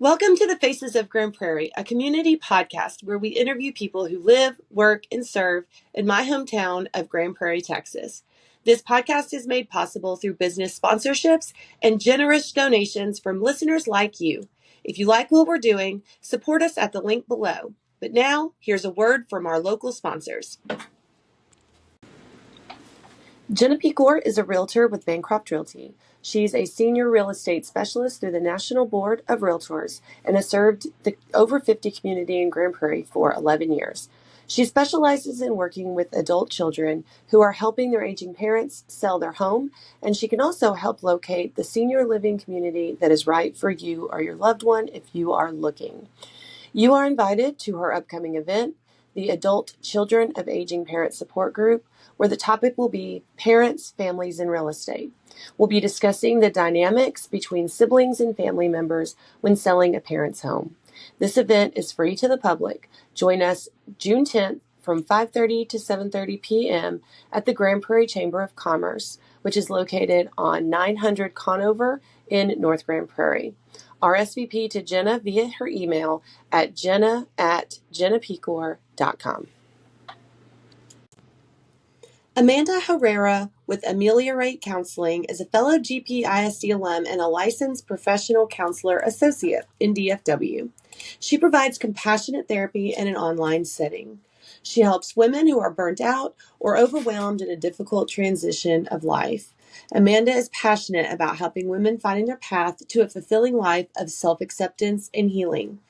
Welcome to the Faces of Grand Prairie, a community podcast where we interview people who live, work, and serve in my hometown of Grand Prairie, Texas. This podcast is made possible through business sponsorships and generous donations from listeners like you. If you like what we're doing, support us at the link below. But now, here's a word from our local sponsors. Jenna Pecor is a realtor with Bancroft Realty. She's a senior real estate specialist through the National Board of Realtors and has served the over 50 community in Grand Prairie for 11 years. She specializes in working with adult children who are helping their aging parents sell their home, and she can also help locate the senior living community that is right for you or your loved one if you are looking. You are invited to her upcoming event, the Adult Children of Aging Parents Support Group, where the topic will be Parents, Families, and Real Estate. We'll be discussing the dynamics between siblings and family members when selling a parent's home. This event is free to the public. Join us June 10th from 5:30 to 7:30 p.m. at the Grand Prairie Chamber of Commerce, which is located on 900 Conover in North Grand Prairie. RSVP to Jenna via her email at jenna@jennapecor.com. Amanda Herrera with Ameliorate Counseling is a fellow GPISD alum and a licensed professional counselor associate in DFW. She provides compassionate therapy in an online setting. She helps women who are burnt out or overwhelmed in a difficult transition of life. Amanda is passionate about helping women finding their path to a fulfilling life of self-acceptance and healing.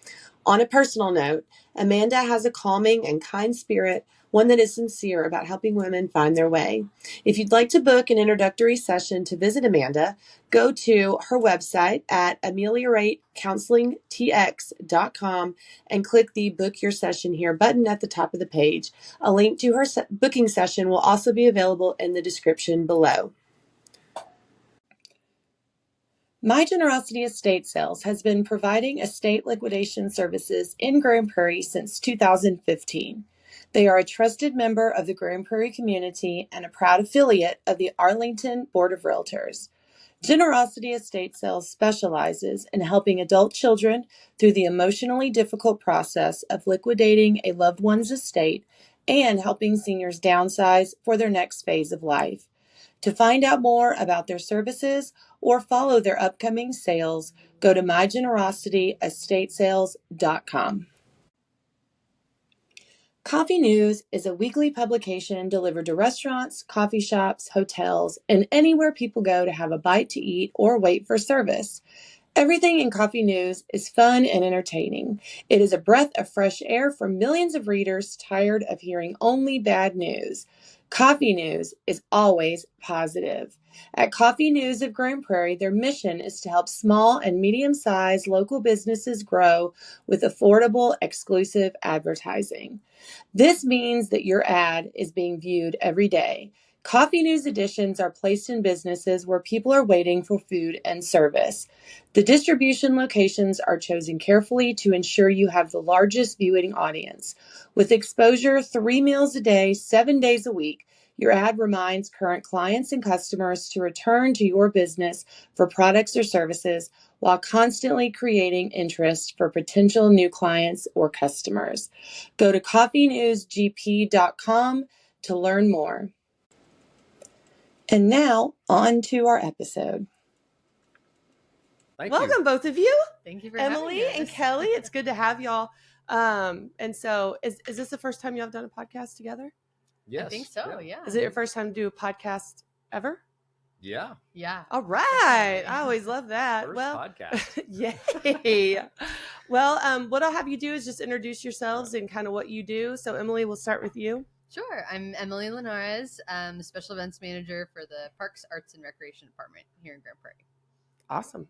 On a personal note, Amanda has a calming and kind spirit, one that is sincere about helping women find their way. If you'd like to book an introductory session to visit Amanda, go to her website at amelioratecounselingtx.com and click the Book Your Session Here button at the top of the page. A link to her booking session will also be available in the description below. My Generosity Estate Sales has been providing estate liquidation services in Grand Prairie since 2015. They are a trusted member of the Grand Prairie community and a proud affiliate of the Arlington Board of Realtors. Generosity Estate Sales specializes in helping adult children through the emotionally difficult process of liquidating a loved one's estate and helping seniors downsize for their next phase of life. To find out more about their services or follow their upcoming sales, go to mygenerosityestatesales.com. Coffee News is a weekly publication delivered to restaurants, coffee shops, hotels, and anywhere people go to have a bite to eat or wait for service. Everything in Coffee News is fun and entertaining. It is a breath of fresh air for millions of readers tired of hearing only bad news. Coffee News is always positive. At Coffee News of Grand Prairie, their mission is to help small and medium-sized local businesses grow with affordable, exclusive advertising. This means that your ad is being viewed every day. Coffee News editions are placed in businesses where people are waiting for food and service. The distribution locations are chosen carefully to ensure you have the largest viewing audience. With exposure 3 meals a day, 7 days a week, your ad reminds current clients and customers to return to your business for products or services while constantly creating interest for potential new clients or customers. Go to coffeenewsgp.com to learn more. And now, on to our episode. Welcome, both of you. Thank you for Emily having us. and Kelly. It's good to have y'all. And so, is this the first time you have done a podcast together? Yes. I think so, yeah. Is it your first time to do a podcast ever? Yeah. Yeah. All right. I always love that. First podcast. Yay. Well, what I'll have you do is just introduce yourselves and kind of what you do. So, Emily, we'll start with you. Sure. I'm Emily Linares. I'm the Special Events Manager for the Parks, Arts, and Recreation Department here in Grand Prairie. Awesome.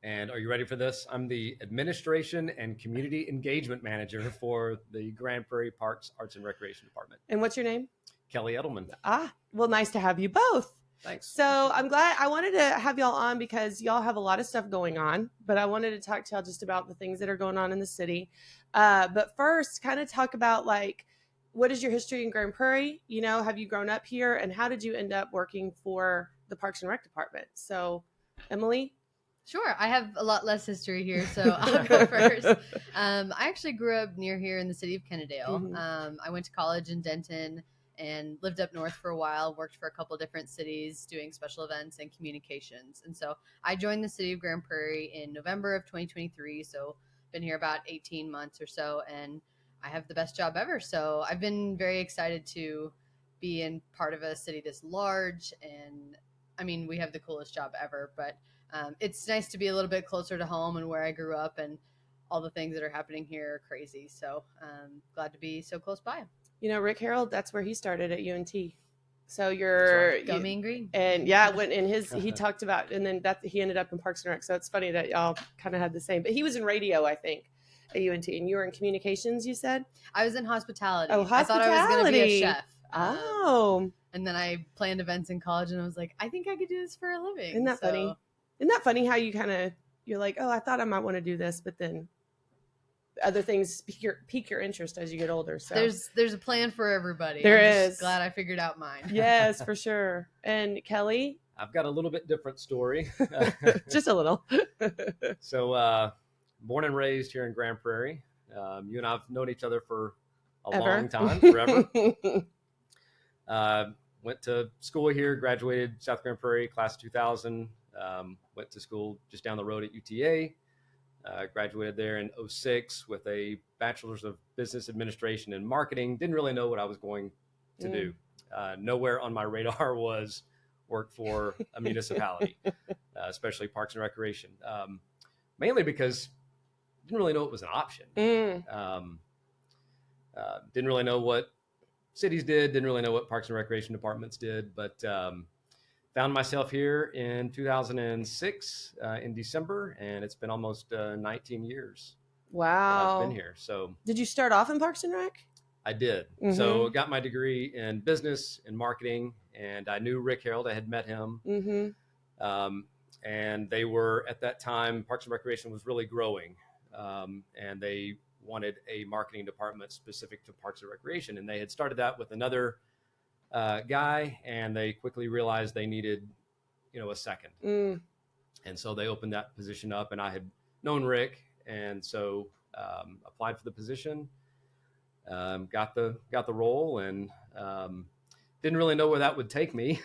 And are you ready for this? I'm the Administration and Community Engagement Manager for the Grand Prairie Parks, Arts, and Recreation Department. And what's your name? Kelly Edelman. Well, nice to have you both. Thanks. So I'm glad I wanted to have y'all on because y'all have a lot of stuff going on, but I wanted to talk to y'all just about the things that are going on in the city. But first, kind of talk about what is your history in Grand Prairie? You know, have you grown up here and how did you end up working for the Parks and Rec Department? So, Emily? Sure. I have a lot less history here, so I'll go first. I actually grew up near here in the city of Kennedale. Mhm. I went to college in Denton and lived up north for a while, worked for a couple different cities doing special events and communications. And so I joined the city of Grand Prairie in November of 2023. So been here about 18 months or so, and I have the best job ever. So I've been very excited to be in part of a city this large. And I mean, we have the coolest job ever, but it's nice to be a little bit closer to home and where I grew up, and all the things that are happening here are crazy. So glad to be so close by. You know, Rick Harold, that's where he started at UNT. So Go Mean Green. And yeah, when in his, he talked about, and then he ended up in Parks and Rec. So it's funny that y'all kind of had the same, but he was in radio, I think, at UNT, and you were in communications, you said? I was in hospitality. Oh, I thought I was going to be a hospitality. chef. Oh, And then I planned events in college, and I was like, I think I could do this for a living. isn't that funny? Isn't that funny how you you're like, oh, I thought I might want to do this, but then other things pique your interest as you get older. So there's a plan for everybody. There I'm is. glad I figured out mine. Yes, for sure. And Kelly? I've got a little bit different story. Just a little. So, born and raised here in Grand Prairie. You and I have known each other for a long time, forever. Went to school here, graduated South Grand Prairie, class of 2000. Went to school just down the road at UTA. Graduated there in 2006 with a bachelor's of business administration and marketing. Didn't really know what I was going to do. Nowhere on my radar was work for a municipality, especially Parks and Recreation. Mainly because I didn't really know it was an option. Didn't really know what cities did. Didn't really know what Parks and Recreation departments did. But found myself here in 2006 in December, and it's been almost 19 years. Wow. I've been here. So did you start off in Parks and Rec? I did. Mm-hmm. So got my degree in business and marketing, and I knew Rick Harold. I had met him. Mm-hmm. And they were, at that time, Parks and Recreation was really growing. And they wanted a marketing department specific to Parks and Recreation. And they had started that with another guy, and they quickly realized they needed, a second. And so they opened that position up, and I had known Rick, and so applied for the position, got the role, and didn't really know where that would take me.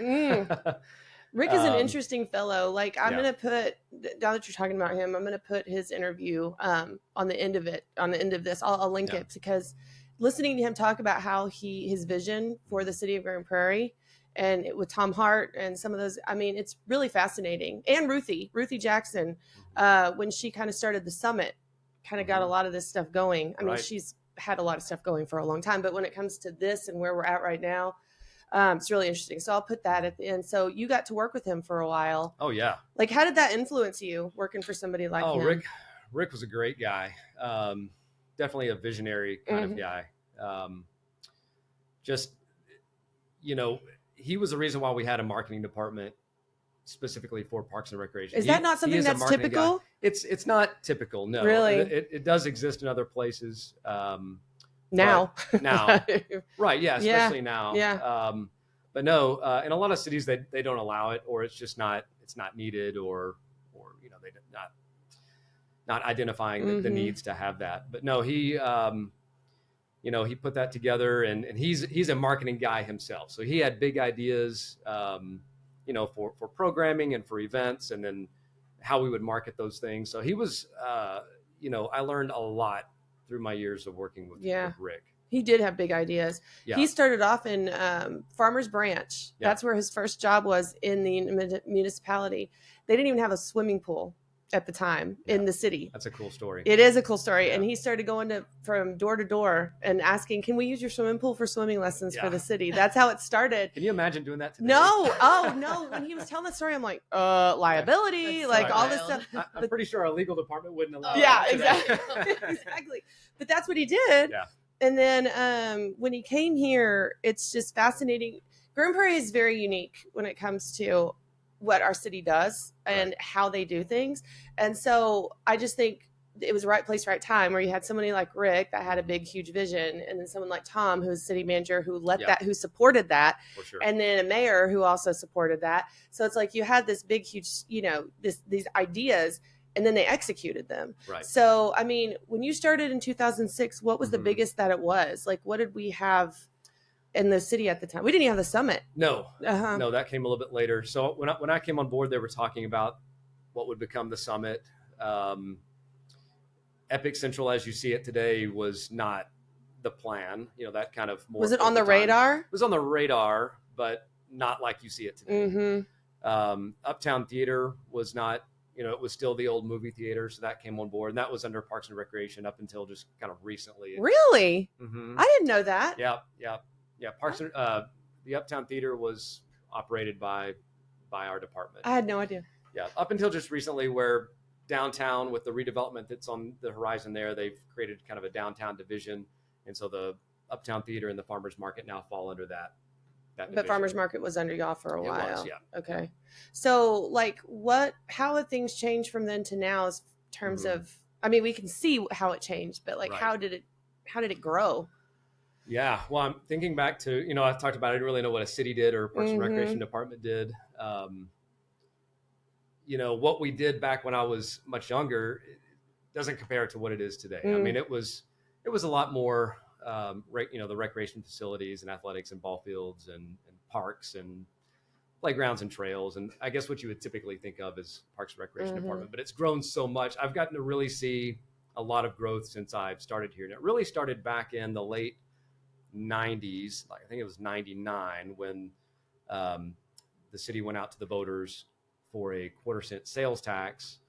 Rick is an interesting fellow. Like, I'm going to put, now that you're talking about him, I'm going to put his interview on the end of this. I'll link it, because listening to him talk about how his vision for the city of Grand Prairie, and with Tom Hart and some of those, I mean, it's really fascinating. And Ruthie Jackson, when she kind of started the summit, kind of got a lot of this stuff going. I mean, she's had a lot of stuff going for a long time, but when it comes to this and where we're at right now, it's really interesting. So I'll put that at the end. So you got to work with him for a while. Oh yeah. Like, how did that influence you working for somebody like him? Rick was a great guy. Definitely a visionary kind of guy. He was the reason why we had a marketing department specifically for Parks and Recreation. Is that not something that's typical? Guy. It's not typical. No, really. It does exist in other places. Now, right. Yeah. Especially now. Yeah. But no, in a lot of cities, they don't allow it, or it's just not needed, or they not identifying the needs to have that. But no, he put that together, and he's a marketing guy himself. So he had big ideas, for programming and for events, and then how we would market those things. So he was, I learned a lot through my years of working with Rick. He did have big ideas. Yeah. He started off in Farmers Branch. Yeah. That's where his first job was, in the municipality. They didn't even have a swimming pool at the time in the city. That's a cool story. It is a cool story. Yeah. And he started going from door to door and asking, can we use your swimming pool for swimming lessons for the city? That's how it started. Can you imagine doing that today? No. Oh, no. When he was telling that story, I'm like, liability, all this stuff. I'm pretty sure our legal department wouldn't allow it. Exactly. Exactly. But that's what he did. Yeah. And then when he came here, it's just fascinating. Grand Prairie is very unique when it comes to what our city does and how they do things. And so I just think it was the right place, right time, where you had somebody like Rick that had a big, huge vision, and then someone like Tom, who's city manager, who who supported that, For sure. and then a mayor who also supported that. So it's like you had this big, huge, these ideas, and then they executed them. Right. So, I mean, when you started in 2006, what was the biggest that it was? Like, what did we have in the city at the time? We didn't even have the summit. No, no, that came a little bit later. So when I came on board, they were talking about what would become the summit. Epic Central, as you see it today, was not the plan. That kind of more. Was it on the radar? It was on the radar, but not like you see it today. Mm-hmm. Uptown Theater was not. It was still the old movie theater, so that came on board, and that was under Parks and Recreation up until just kind of recently. Really? Mm-hmm. I didn't know that. Yeah. Parks and the Uptown Theater was operated by our department. I had no idea. Yeah, up until just recently, where downtown, with the redevelopment that's on the horizon there, they've created kind of a downtown division, and so the Uptown Theater and the Farmers Market now fall under that division. But Farmers Market was under y'all for a while. It was, yeah. Okay. So, like, how have things changed from then to now, as terms of? I mean, we can see how it changed, but like, how did it grow? Yeah, well, I'm thinking back to, I've talked about, I didn't really know what a city did or Parks and Recreation Department did. What we did back when I was much younger doesn't compare to what it is today. I mean, it was a lot more, the recreation facilities and athletics and ball fields and parks and playgrounds and trails. And I guess what you would typically think of as Parks and Recreation Department, but it's grown so much. I've gotten to really see a lot of growth since I've started here. And it really started back in the late 90s. I think it was 99 when the city went out to the voters for a 1/4-cent sales tax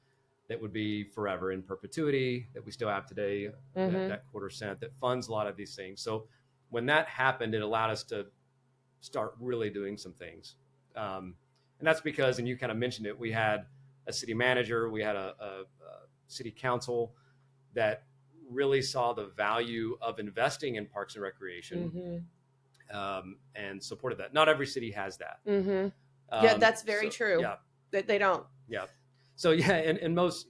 that would be forever in perpetuity, that we still have today, that 1/4 cent that funds a lot of these things. So when that happened, it allowed us to start really doing some things. And that's because, and you kind of mentioned it, we had a city manager, we had a city council that really saw the value of investing in parks and recreation, and supported that. Not every city has that. Yeah, that's very true. Yeah. They don't. Yeah. So yeah, and most,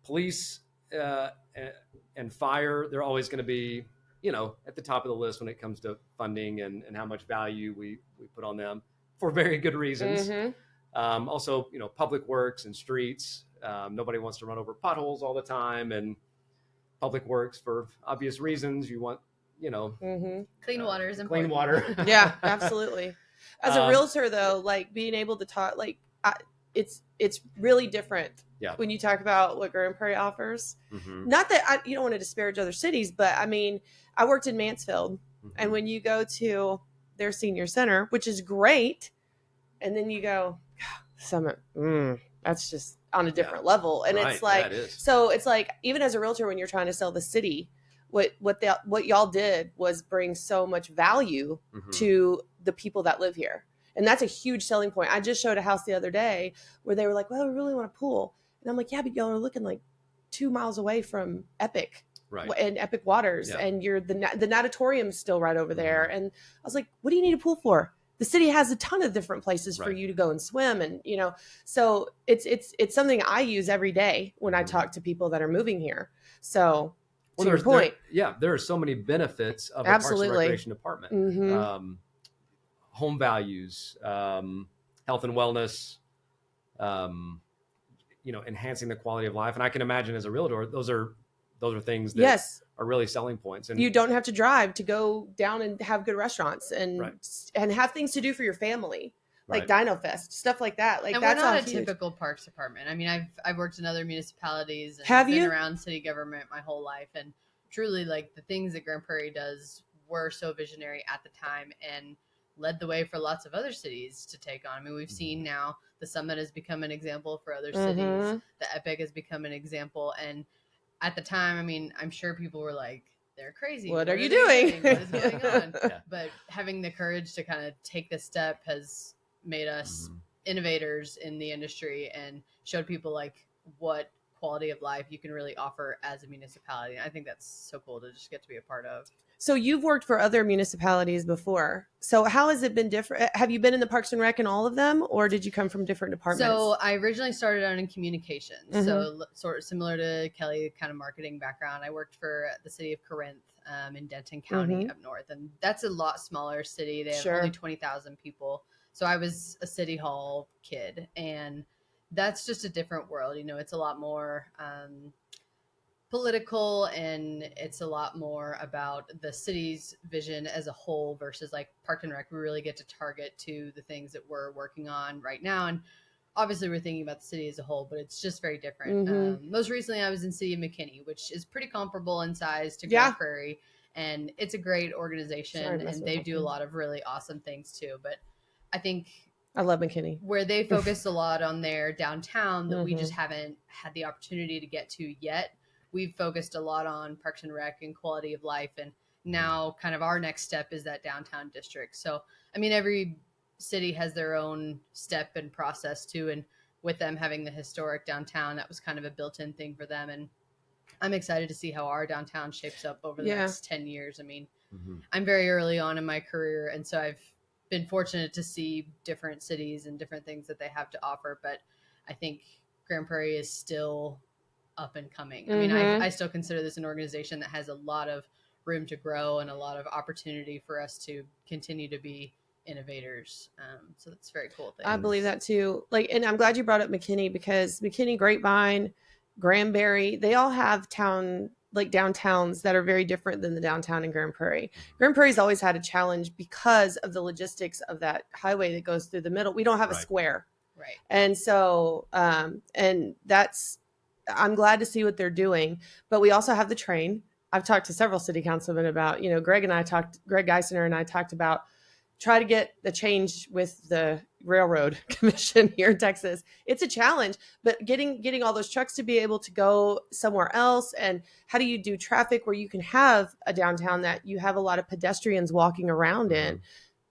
police and fire, they're always going to be, at the top of the list when it comes to funding and how much value we put on them for very good reasons. Also, public works and streets. Nobody wants to run over potholes all the time, and public works, for obvious reasons, you want, clean water is Clean important. water. Yeah, absolutely. As a realtor, though, like being able to talk, like it's really different when you talk about what Grand Prairie offers. Not that you don't want to disparage other cities, but I mean, I worked in Mansfield, and when you go to their senior center, which is great, and then you go Summit, that's just on a different level, and it's like, so it's like, even as a realtor, when you're trying to sell the city, what y'all did was bring so much value to the people that live here. And that's a huge selling point. I just showed a house the other day where they were like, well, we really want a pool. And I'm like, yeah, but y'all are looking like 2 miles away from Epic and Epic Waters. And you're the natatorium's still right over there. And I was like, what do you need a pool for? The city has a ton of different places for you to go and swim. And, so it's something I use every day when I talk to people that are moving here. So to your point. There are so many benefits of a Parks and Recreation Department. Home values, health and wellness, enhancing the quality of life. And I can imagine as a realtor, those are things that are really selling points. And you don't have to drive to go down and have good restaurants and have things to do for your family, like Dino Fest, stuff like that. Like, and that's we're not a typical parks department. I mean, I've worked in other municipalities and been around city government my whole life, and truly, like, the things that Grand Prairie does were so visionary at the time and led the way for lots of other cities to take on. I mean, we've seen now the Summit has become an example for other cities. The Epic has become an example. And at the time, I mean, I'm sure people were like, they're crazy. What are you doing? What is going on? But having the courage to kind of take this step has made us innovators in the industry and showed people like what quality of life you can really offer as a municipality. And I think that's so cool to just get to be a part of. So you've worked for other municipalities before. So how has it been different? Have you been in the Parks and Rec in all of them, or did you come from different departments? So I originally started out in communications. So sort of similar to Kelly, kind of marketing background. I worked for the city of Corinth in Denton County up north. And that's a lot smaller city. They have only 20,000 people. So I was a city hall kid. And that's just a different world. You know, it's a lot more political, and it's a lot more about the city's vision as a whole versus like Park and Rec. We really get to target to the things that we're working on right now. And obviously we're thinking about the city as a whole, but it's just very different. Most recently I was in City of McKinney, which is pretty comparable in size to Grand Prairie. And it's a great organization, and they do a lot of really awesome things too. But I think I love McKinney, where they focus a lot on their downtown that we just haven't had the opportunity to get to yet. We've focused a lot on Parks and Rec and quality of life. And now kind of our next step is that downtown district. So, I mean, every city has their own step and process too. And with them having the historic downtown, that was kind of a built-in thing for them. And I'm excited to see how our downtown shapes up over the next 10 years. I mean, I'm very early on in my career, and so I've been fortunate to see different cities and different things that they have to offer. But I think Grand Prairie is still up and coming. I mean, I still consider this an organization that has a lot of room to grow and a lot of opportunity for us to continue to be innovators. So that's a very cool thing. I believe that too. Like, and I'm glad you brought up McKinney, because McKinney, Grapevine, Granbury, they all have downtowns that are very different than the downtown in Grand Prairie. Grand Prairie's always had a challenge because of the logistics of that highway that goes through the middle. We don't have a square. Right. And so, and that's, I'm glad to see what they're doing, but we also have the train. I've talked to several city councilmen about, you know, Greg Geisner and I talked about try to get the change with the railroad commission here in Texas. It's a challenge, but getting all those trucks to be able to go somewhere else. And how do you do traffic where you can have a downtown that you have a lot of pedestrians walking around in?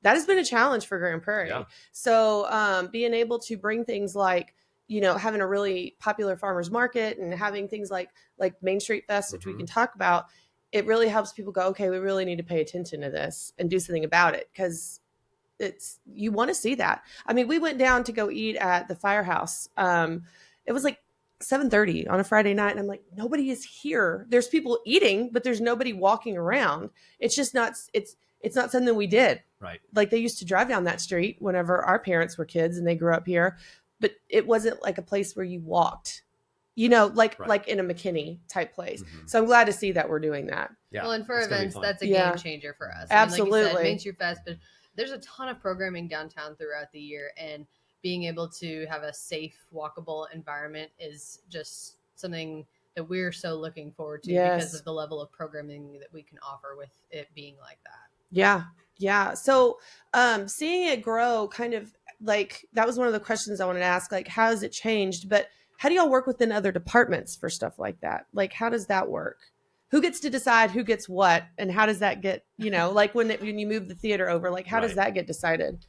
That has been a challenge for Grand Prairie. Yeah. So being able to bring things like, you know, having a really popular farmers market and having things like Main Street Fest, which we can talk about, it really helps people go, okay, we really need to pay attention to this and do something about it, because you want to see that. I mean, we went down to go eat at the Firehouse. It was like 7:30 on a Friday night, and I'm like, nobody is here. There's people eating, but there's nobody walking around. It's just not. It's not something we did. Right. Like they used to drive down that street whenever our parents were kids and they grew up here. But it wasn't like a place where you walked, you know, like in a McKinney type place. So I'm glad to see that we're doing that. Yeah. Well, and for events, that's a game changer for us. Absolutely. I mean, like you said, Main Street Fest, but there's a ton of programming downtown throughout the year, and being able to have a safe, walkable environment is just something that we're so looking forward to because of the level of programming that we can offer with it being like that. Yeah. Yeah. So seeing it grow, kind of, like that was one of the questions I wanted to ask, like, how has it changed? But how do y'all work within other departments for stuff like that? Like, how does that work? Who gets to decide who gets what? And how does that get, you know, like when you move the theater over, like, how does that get decided?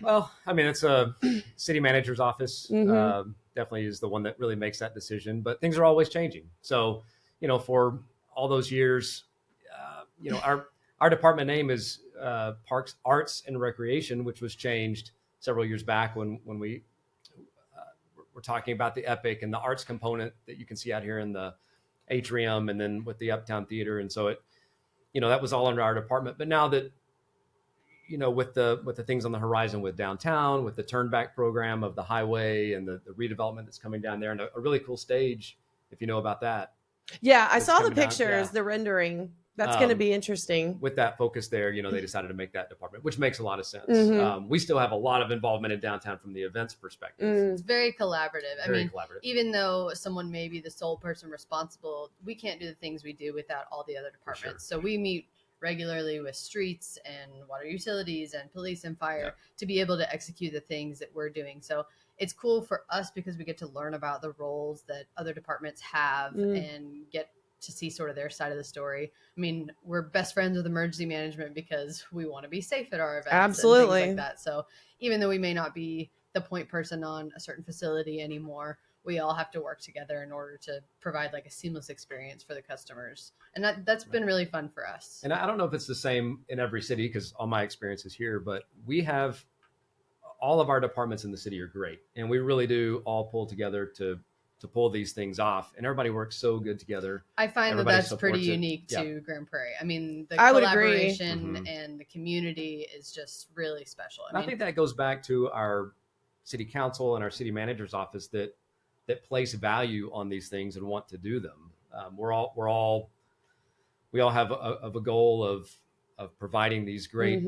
Well, I mean, it's a city manager's office. Definitely is the one that really makes that decision, but things are always changing. So, you know, for all those years, you know, our department name is Parks, Arts, and Recreation, which was changed several years back when we were talking about the Epic and the arts component that you can see out here in the atrium, and then with the Uptown Theater. And so it, you know, that was all under our department. But now that, you know, with the things on the horizon with downtown, with the turnback program of the highway and the redevelopment that's coming down there, and a really cool stage, if you know about that. Yeah, I saw the pictures, the rendering. That's going to be interesting. With that focus there, you know, they decided to make that department, which makes a lot of sense. We still have a lot of involvement in downtown from the events perspective. It's very collaborative. I mean, even though someone may be the sole person responsible, we can't do the things we do without all the other departments. So we meet regularly with streets and water utilities and police and fire to be able to execute the things that we're doing. So it's cool for us because we get to learn about the roles that other departments have and get to see sort of their side of the story. I mean, we're best friends with emergency management because we want to be safe at our events. Absolutely. And things like that. So even though we may not be the point person on a certain facility anymore, we all have to work together in order to provide like a seamless experience for the customers. And that's been really fun for us. And I don't know if it's the same in every city because all my experience is here, but we have all of our departments in the city are great. And we really do all pull together to pull these things off, and everybody works so good together. I find Everybody that's pretty supports it. unique to Yeah. Grand Prairie. I mean, the I would agree. collaboration and the community is just really special. I think that goes back to our city council and our city manager's office that place value on these things and want to do them. We all have a goal of providing these great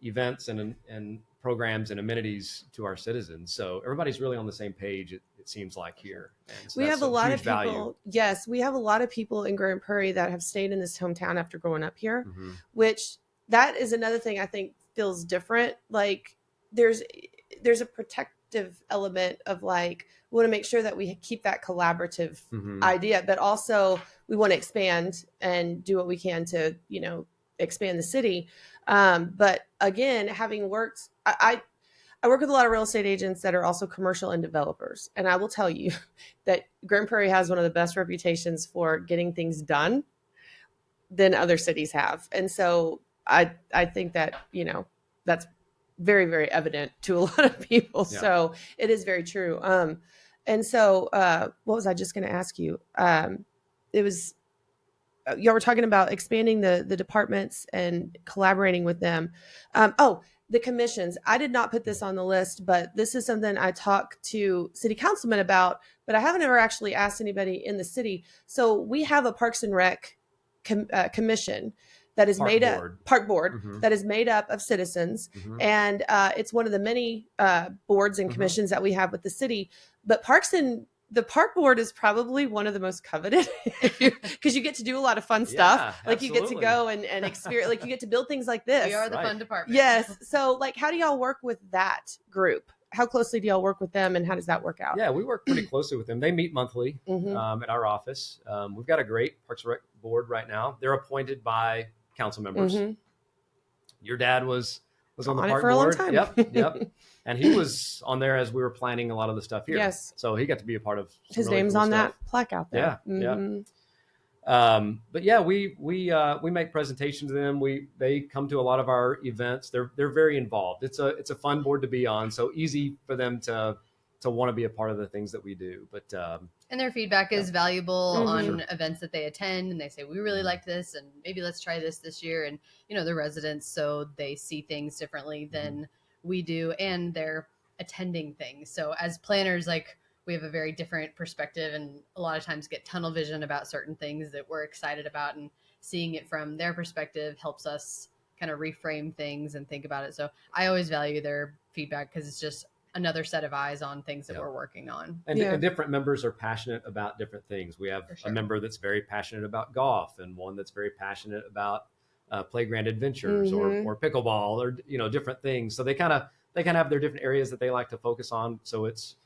events and programs and amenities to our citizens. So everybody's really on the same page. It seems like here. And so We have a lot of people. value. Yes, we have a lot of people in Grand Prairie that have stayed in this hometown after growing up here, Mm-hmm. which that is another thing I think feels different. Like there's a protective element of like, we want to make sure that we keep that collaborative idea, but also we want to expand and do what we can to, expand the city. But again, having worked, I work with a lot of real estate agents that are also commercial and developers. And I will tell you that Grand Prairie has one of the best reputations for getting things done than other cities have. And so I think that, that's very, very evident to a lot of people. Yeah. So it is very true. And so what was I just going to ask you? It was, y'all were talking about expanding the departments and collaborating with them. The commissions. I did not put this on the list, but this is something I talked to city councilmen about, but I haven't ever actually asked anybody in the city. So we have a Parks and Rec commission that is park board that is made up of citizens. And it's one of the many boards and commissions that we have with the city. But the park board is probably one of the most coveted because you get to do a lot of fun stuff. Like you get to go and experience, like you get to build things like this. We are the fun department. Yes. So like, how do y'all work with that group? How closely do y'all work with them and how does that work out? Yeah, we work pretty closely with them. They meet monthly at our office. We've got a great Parks and Rec board right now. They're appointed by council members. Your dad was on the park for board. A long time. Yep. And he was on there as we were planning a lot of the stuff here. Yes. So he got to be a part of his really name's cool on stuff. that plaque out there. Yeah. But yeah, we make presentations to them. They come to a lot of our events. They're very involved. It's a fun board to be on. So easy for them to want to be a part of the things that we do. But and their feedback is valuable on events that they attend, and they say we really like this, and maybe let's try this year. And the residents, so they see things differently than we do, and they're attending things. So as planners, like we have a very different perspective, and a lot of times get tunnel vision about certain things that we're excited about, and seeing it from their perspective helps us kind of reframe things and think about it. So I always value their feedback because it's just another set of eyes on things that we're working on. And different members are passionate about different things. We have a member that's very passionate about golf and one that's very passionate about playground adventures or pickleball or, different things. So they kind of have their different areas that they like to focus on. So it's,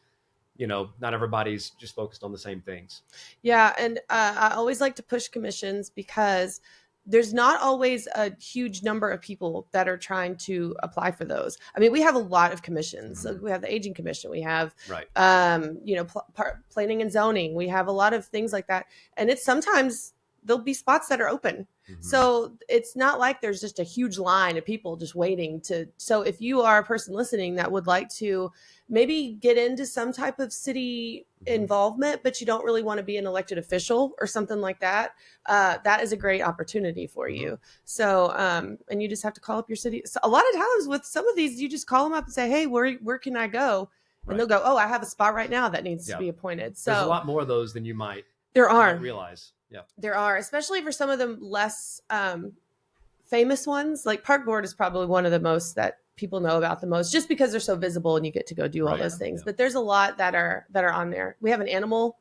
not everybody's just focused on the same things. Yeah. And I always like to push commissions because there's not always a huge number of people that are trying to apply for those. I mean, we have a lot of commissions. So we have the aging commission. We have, planning and zoning. We have a lot of things like that. And it's sometimes there'll be spots that are open. So it's not like there's just a huge line of people just waiting so if you are a person listening that would like to maybe get into some type of city involvement, but you don't really want to be an elected official or something like that, that is a great opportunity for you. So, and you just have to call up your city. So a lot of times with some of these, you just call them up and say, hey, where can I go? And they'll go, oh, I have a spot right now that needs to be appointed. So there's a lot more of those than you might realize. Yeah, there are, especially for some of them less famous ones. Like Park Board is probably one of the most that people know about the most, just because they're so visible and you get to go do all those things. Yeah. But there's a lot that are on there. We have an animal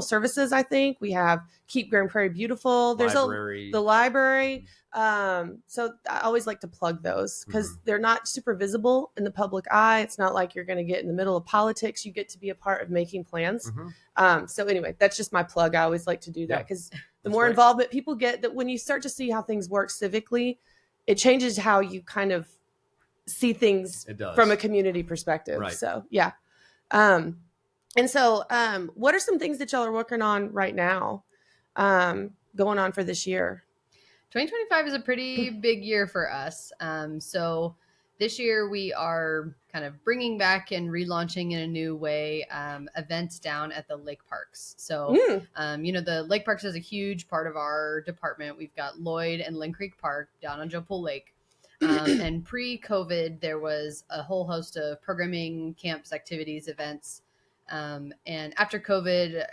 services. I think we have Keep Grand Prairie Beautiful. There's the library. So I always like to plug those because they're not super visible in the public eye. It's not like you're going to get in the middle of politics. You get to be a part of making plans. So anyway, that's just my plug. I always like to do that because the more involvement people get, that when you start to see how things work civically, it changes how you kind of see things from a community perspective. So yeah. And so, what are some things that y'all are working on right now, going on for this year? 2025 is a pretty big year for us. So this year we are kind of bringing back and relaunching in a new way events down at the lake parks. So, the lake parks is a huge part of our department. We've got Lloyd and Lynn Creek Park down on Joe Pool Lake. And pre-COVID, there was a whole host of programming, camps, activities, events. And after COVID,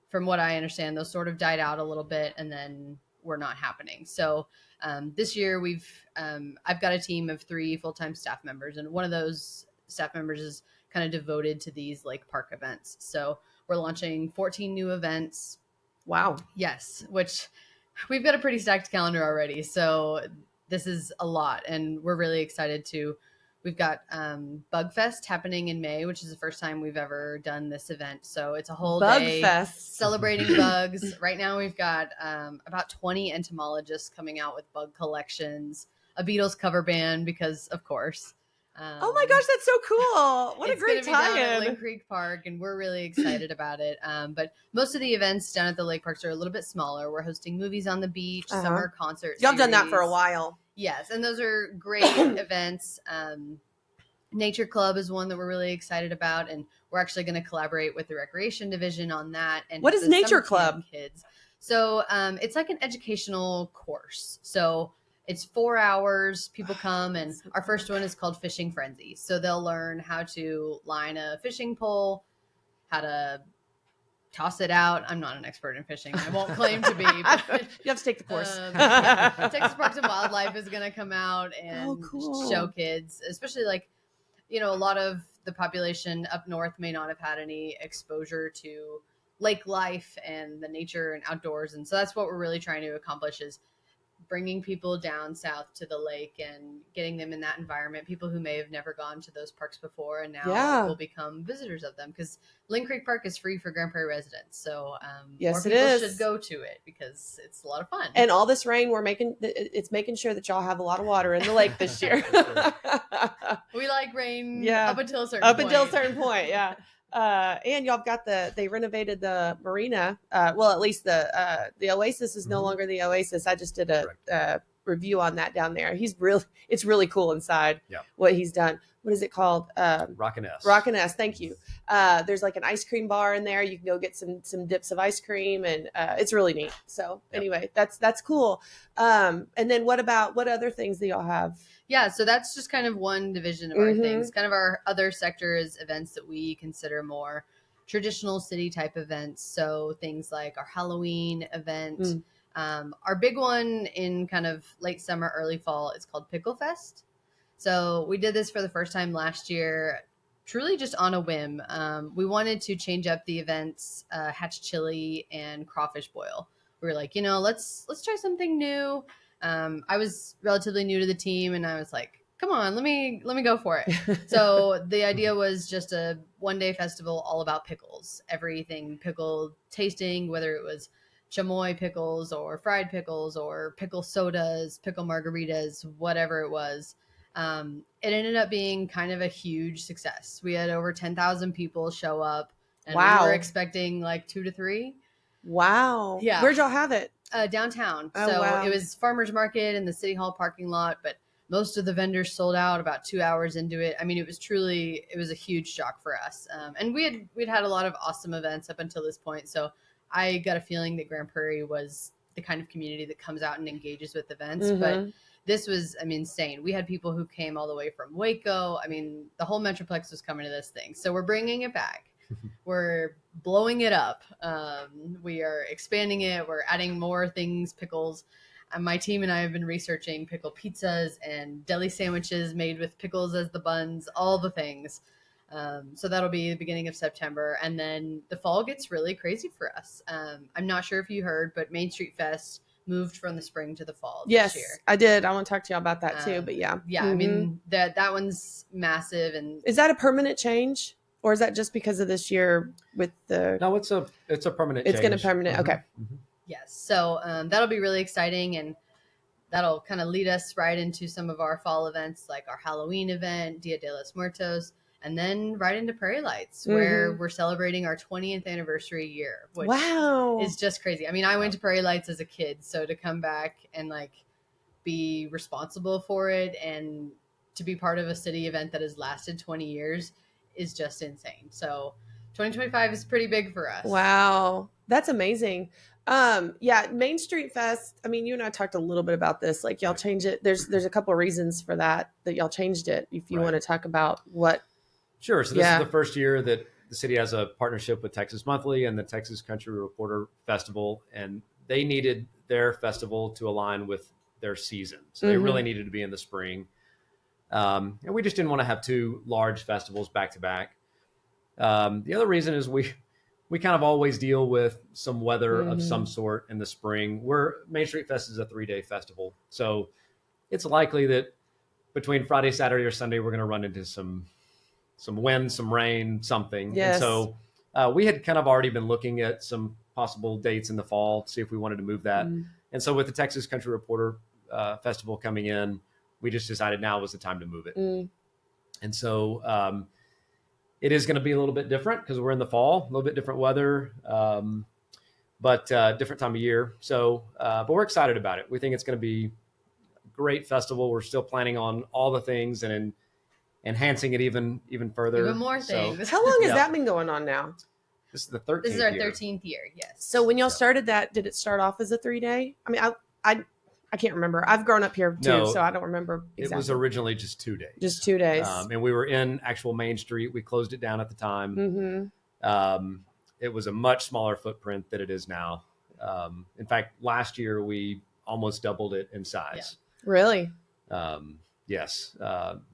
from what I understand, those sort of died out a little bit and then were not happening. So this year I've got a team of 3 full-time staff members, and one of those staff members is kind of devoted to these lake park events. So we're launching 14 new events. Wow. Yes, which we've got a pretty stacked calendar already. So this is a lot, and we're really excited to. We've got Bug Fest happening in May, which is the first time we've ever done this event. So it's a whole day celebrating bugs. Right now we've got about 20 entomologists coming out with bug collections, a Beatles cover band, because of course. Oh my gosh, that's so cool. What a great tie-in. It's going to be down at Lynn Creek Park, and we're really excited about it. But most of the events down at the lake parks are a little bit smaller. We're hosting movies on the beach, summer concerts. Y'all have done that for a while. Yes, and those are great events. Nature Club is one that we're really excited about, and we're actually going to collaborate with the Recreation Division on that. And what is Nature Club? Kids. So it's like an educational course. So it's 4 hours. People come, and our first one is called Fishing Frenzy. So they'll learn how to line a fishing pole, how to toss it out. I'm not an expert in fishing. I won't claim to be. But, you have to take the course. Texas Parks and Wildlife is going to come out and show kids, especially like, a lot of the population up north may not have had any exposure to lake life and the nature and outdoors. And so that's what we're really trying to accomplish, is bringing people down south to the lake and getting them in that environment. People who may have never gone to those parks before and now will become visitors of them, because Lynn Creek Park is free for Grand Prairie residents. So more people should go to it because it's a lot of fun. And all this rain, it's making sure that y'all have a lot of water in the lake this year. We like rain up until a certain point. Yeah. And y'all got they renovated the marina. Well, at least the Oasis is no longer the Oasis. I just did a review on that down there. It's really cool inside what he's done. What is it called? Rockin' S. Rockin' S. Thank you. There's like an ice cream bar in there. You can go get some dips of ice cream, and it's really neat. So anyway, that's cool. And then what other things do y'all have? Yeah, so that's just kind of one division of our things. Kind of our other sector is events that we consider more traditional city type events. So things like our Halloween event. Our big one in kind of late summer, early fall is called Pickle Fest. So we did this for the first time last year, truly just on a whim. We wanted to change up the events, hatch chili and crawfish boil. We were like, let's try something new. I was relatively new to the team, and I was like, come on, let me go for it. So the idea was just a one-day festival all about pickles, everything pickle tasting, whether it was chamoy pickles or fried pickles or pickle sodas, pickle margaritas, whatever it was. It ended up being kind of a huge success. We had over 10,000 people show up, and we were expecting like 2 to 3. Wow. Yeah. Where'd y'all have it? Downtown. It was farmer's market in the city hall parking lot, but most of the vendors sold out about 2 hours into it. I mean, it was a huge shock for us. And we'd had a lot of awesome events up until this point. So I got a feeling that Grand Prairie was the kind of community that comes out and engages with events. But this was, insane. We had people who came all the way from Waco. The whole Metroplex was coming to this thing. So we're bringing it back. We're blowing it up. We are expanding it. We're adding more things, pickles. My team and I have been researching pickle pizzas and deli sandwiches made with pickles as the buns, all the things. So that'll be the beginning of September. And then the fall gets really crazy for us. I'm not sure if you heard, but Main Street Fest moved from the spring to the fall this year. Yes, I did. I want to talk to you about that too, but yeah. Yeah, that one's massive. And is that a permanent change? Or is that just because of this year with the... No, it's a permanent change. It's going to permanent. Okay. Yes. So that'll be really exciting. And that'll kind of lead us right into some of our fall events, like our Halloween event, Dia de los Muertos. and then right into Prairie Lights, where we're celebrating our 20th anniversary year, which is just crazy. I mean, I went to Prairie Lights as a kid, so to come back and like be responsible for it and to be part of a city event that has lasted 20 years is just insane. So 2025 is pretty big for us. Wow. That's amazing. Yeah, Main Street Fest. I mean, you and I talked a little bit about this. Like y'all change it. There's a couple of reasons for that y'all changed it. If you want to talk about what. Sure. So this is the first year that the city has a partnership with Texas Monthly and the Texas Country Reporter Festival, and they needed their festival to align with their season. So they really needed to be in the spring. And we just didn't want to have two large festivals back to back. The other reason is we kind of always deal with some weather of some sort in the spring. Main Street Fest is a 3-day festival. So it's likely that between Friday, Saturday, or Sunday, we're going to run into some wind, some rain, something. Yes. And so we had kind of already been looking at some possible dates in the fall, see if we wanted to move that. And so with the Texas Country Reporter Festival coming in, we just decided now was the time to move it. And so it is going to be a little bit different because we're in the fall, a little bit different weather, but different time of year. So, but we're excited about it. We think it's going to be a great festival. We're still planning on all the things and enhancing it even further. Even more things. How long has that been going on now? This is the 13th This is our year. 13th year, yes. So when y'all started that, did it start off as a 3-day? I mean, I can't remember. I've grown up here too, so I don't remember exactly. It was originally just 2 days. Just 2 days. And we were in actual Main Street. We closed it down at the time. It was a much smaller footprint than it is now. In fact, last year we almost doubled it in size. Yeah. Really? Yes.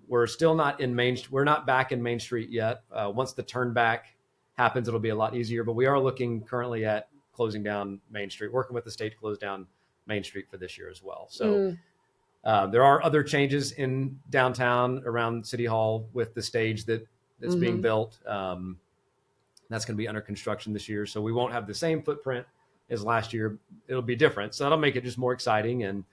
We're still not we're not back in Main Street yet. Once the turn back happens, it'll be a lot easier, but we are looking currently at closing down Main Street, working with the state to close down Main Street for this year as well. So there are other changes in downtown around City Hall with the stage that's being built. That's going to be under construction this year. So we won't have the same footprint as last year. It'll be different. So that'll make it just more exciting and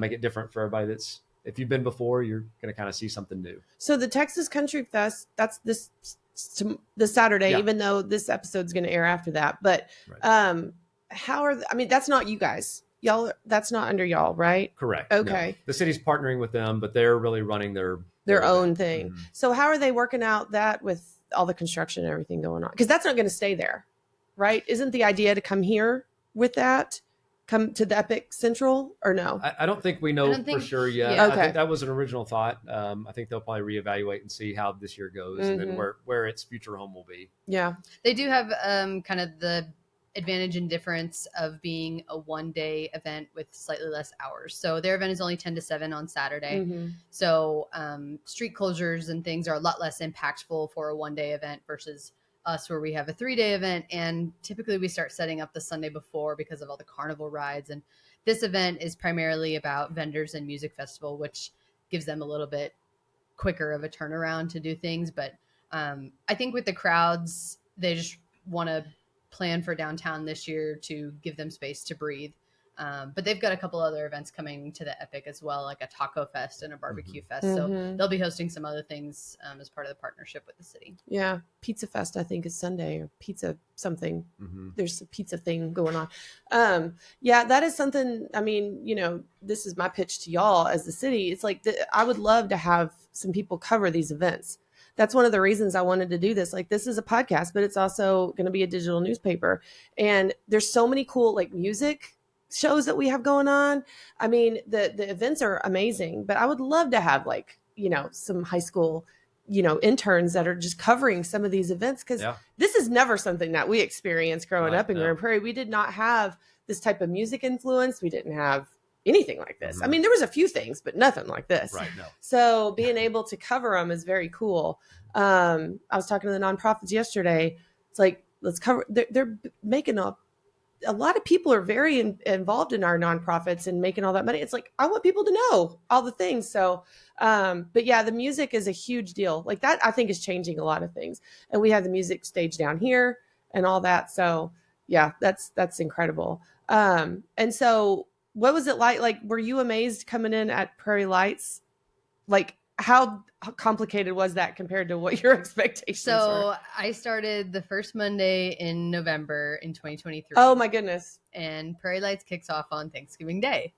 make it different for everybody if you've been before, you're going to kind of see something new. So the Texas Country Fest, that's this Saturday, even though this episode's going to air after that. But that's not you guys. Y'all, that's not under y'all, right? Correct. Okay. No. The city's partnering with them, but they're really running their own thing. So how are they working out that with all the construction and everything going on? Because that's not going to stay there, right? Isn't the idea to come here with that? Come to the Epic Central or no? I don't think we know for sure yet. Yeah. I think that was an original thought. I think they'll probably reevaluate and see how this year goes and then where its future home will be. Yeah. They do have kind of the advantage and difference of being a 1-day event with slightly less hours. So their event is only 10 to 7 on Saturday. So street closures and things are a lot less impactful for a 1-day event versus us where we have a 3-day event, and typically we start setting up the Sunday before because of all the carnival rides. And this event is primarily about vendors and music festival, which gives them a little bit quicker of a turnaround to do things. But I think with the crowds, they just want to plan for downtown this year to give them space to breathe. But they've got a couple other events coming to the Epic as well, like a taco fest and a barbecue fest. So they'll be hosting some other things as part of the partnership with the city. Yeah. Pizza Fest, I think, is Sunday, or pizza something. There's a pizza thing going on. Yeah, that is something. I mean, this is my pitch to y'all as the city. It's like, I would love to have some people cover these events. That's one of the reasons I wanted to do this. Like, this is a podcast, but it's also going to be a digital newspaper. And there's so many cool, like, music shows that we have going on. I mean, the events are amazing, but I would love to have, like, some high school, interns that are just covering some of these events. Cause this is never something that we experienced growing up in Grand Prairie. We did not have this type of music influence. We didn't have anything like this. I mean, there was a few things, but nothing like this. Right. No. So being able to cover them is very cool. I was talking to the nonprofits yesterday. It's like, let's cover, they're making a lot of people are very involved in our nonprofits and making all that money. It's like, I want people to know all the things. So, but yeah, the music is a huge deal. Like that, I think, is changing a lot of things. And we have the music stage down here and all that. So yeah, that's incredible. And so what was it like? Like, were you amazed coming in at Prairie Lights? Like, how complicated was that compared to what your expectations were? So I started the first Monday in November in 2023. Oh my goodness. And Prairie Lights kicks off on Thanksgiving Day.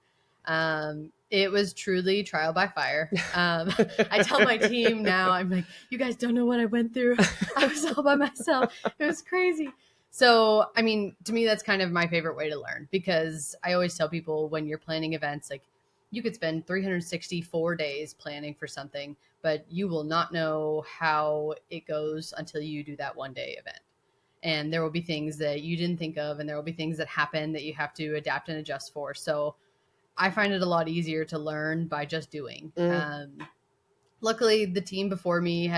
It was truly trial by fire. I tell my team now, I'm like, you guys don't know what I went through. I was all by myself. It was crazy. So, I mean, to me, that's kind of my favorite way to learn, because I always tell people, when you're planning events, like, you could spend 364 days planning for something, but you will not know how it goes until you do that one day event. And there will be things that you didn't think of, and there will be things that happen that you have to adapt and adjust for. So I find it a lot easier to learn by just doing. Luckily, the team before me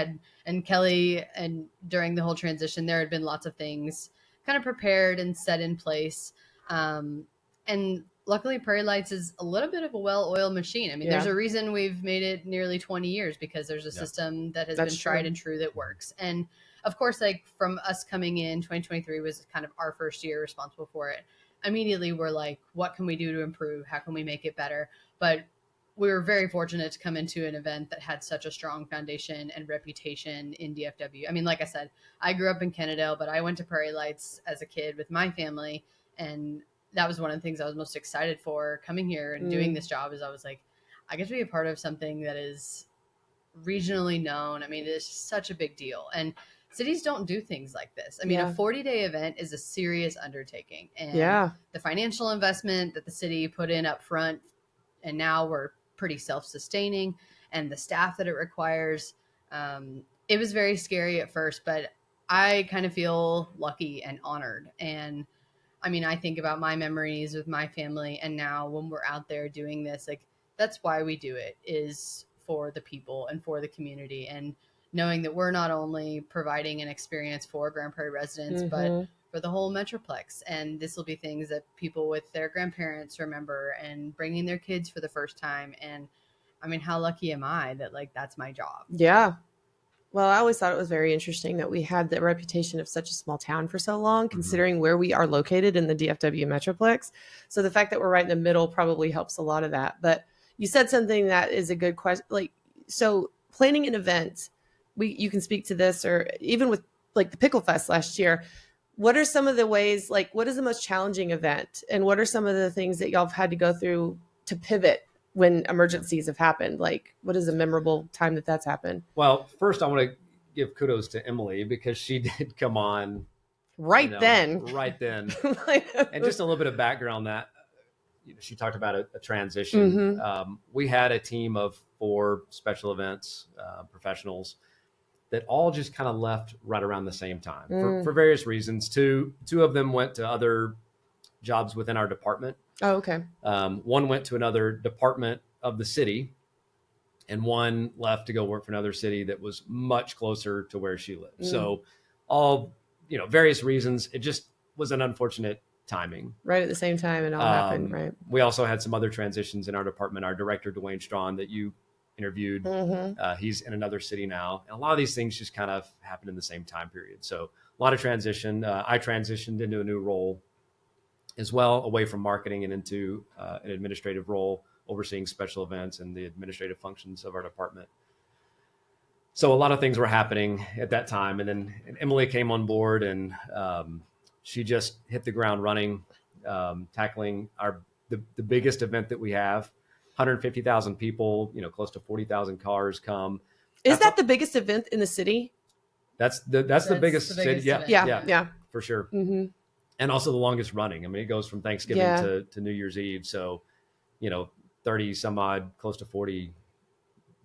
and Kelly, and during the whole transition, there had been lots of things kind of prepared and set in place. And luckily, Prairie Lights is a little bit of a well-oiled machine. I mean, there's a reason we've made it nearly 20 years, because there's a system that has been tried and true that works. And of course, like, from us coming in, 2023 was kind of our first year responsible for it. Immediately, we're like, what can we do to improve? How can we make it better? But we were very fortunate to come into an event that had such a strong foundation and reputation in DFW. I mean, like I said, I grew up in Kennedale, but I went to Prairie Lights as a kid with my family. And that was one of the things I was most excited for coming here and doing this job, is I was like, I get to be a part of something that is regionally known. I mean, it's such a big deal. And cities don't do things like this. I mean, a 40-day event is a serious undertaking. And the financial investment that the city put in up front, and now we're pretty self-sustaining, and the staff that it requires, it was very scary at first, but I kind of feel lucky and honored. And I mean, I think about my memories with my family, and now when we're out there doing this, like, that's why we do it, is for the people and for the community, and knowing that we're not only providing an experience for Grand Prairie residents, but for the whole Metroplex. And this will be things that people with their grandparents remember, and bringing their kids for the first time. And I mean, how lucky am I that, like, that's my job? Yeah. Well, I always thought it was very interesting that we had the reputation of such a small town for so long, considering where we are located in the DFW Metroplex. So the fact that we're right in the middle probably helps a lot of that. But you said something that is a good question. Like, so planning an event, you can speak to this, or even with like the Pickle Fest last year. What are some of the ways, like, what is the most challenging event? And what are some of the things that y'all have had to go through to pivot when emergencies have happened? Like, what is a memorable time that's happened? Well, first I want to give kudos to Emily, because she did come on right then. And just a little bit of background on that. She talked about a transition. We had a team of 4 special events professionals that all just kind of left right around the same time for various reasons. Two of them went to other jobs within our department. Oh, okay. One went to another department of the city, and one left to go work for another city that was much closer to where she lived. So all, various reasons, it just was an unfortunate timing. Right at the same time it all happened, right? We also had some other transitions in our department. Our director, Dwayne Strawn, that you interviewed, he's in another city now. And a lot of these things just kind of happened in the same time period. So a lot of transition. I transitioned into a new role as well, away from marketing and into an administrative role, overseeing special events and the administrative functions of our department. So a lot of things were happening at that time. And then Emily came on board, and she just hit the ground running, tackling the biggest event that we have. 150,000 people, close to 40,000 cars come. Is that the biggest event in the city? That's the biggest city. Yeah, for sure. And also the longest running. I mean, it goes from Thanksgiving to New Year's Eve. So, 30 some odd, close to 40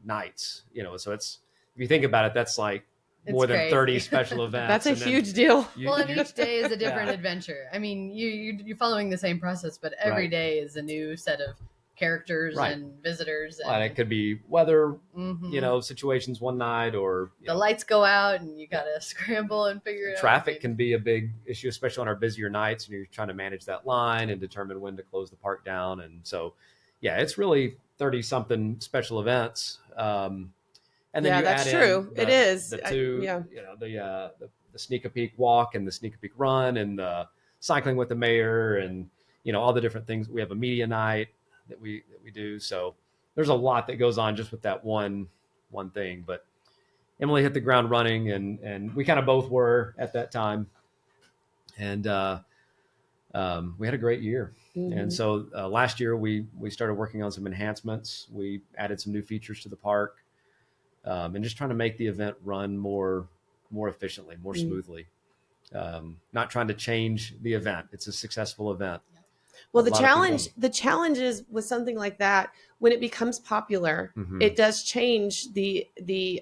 nights, so it's, if you think about it, that's like more than 30 special events. That's a huge deal. And each day is a different adventure. I mean, you're following the same process, but every day is a new set of characters and visitors. And it could be weather, situations one night, or the lights go out and you got to scramble and figure it out. Traffic can be a big issue, especially on our busier nights, and you're trying to manage that line and determine when to close the park down. And so, it's really 30 something special events. And then that's true. It is the two, the Sneak a Peek walk and the Sneak a Peek run, and the cycling with the mayor, and all the different things. We have a media night that we do. So there's a lot that goes on just with that one one thing, but Emily hit the ground running, and we kind of both were at that time. And we had a great year. Mm-hmm. And so last year we started working on some enhancements. We added some new features to the park, and just trying to make the event run more efficiently, more smoothly. Not trying to change the event. It's a successful event. Well, the challenge is with something like that, when it becomes popular, it does change the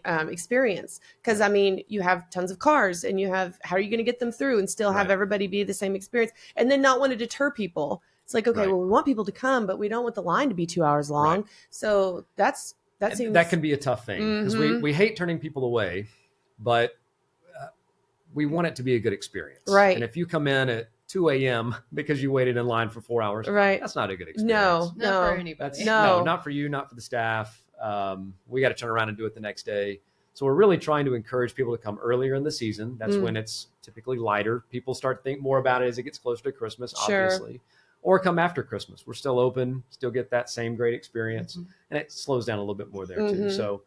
experience. Because I mean, you have tons of cars, and you have, how are you going to get them through and still have everybody be the same experience, and then not want to deter people? It's like, okay, well, we want people to come, but we don't want the line to be 2 hours long. Right. So that seems, that can be a tough thing, because we hate turning people away, but we want it to be a good experience. Right. And if you come in at 2 a.m. because you waited in line for 4 hours, that's not a good experience. No, not for anybody. No, not for you, not for the staff. We got to turn around and do it the next day. So we're really trying to encourage people to come earlier in the season. That's when it's typically lighter. People start to think more about it as it gets closer to Christmas, obviously. Or come after Christmas. We're still open, still get that same great experience. And it slows down a little bit more there too. So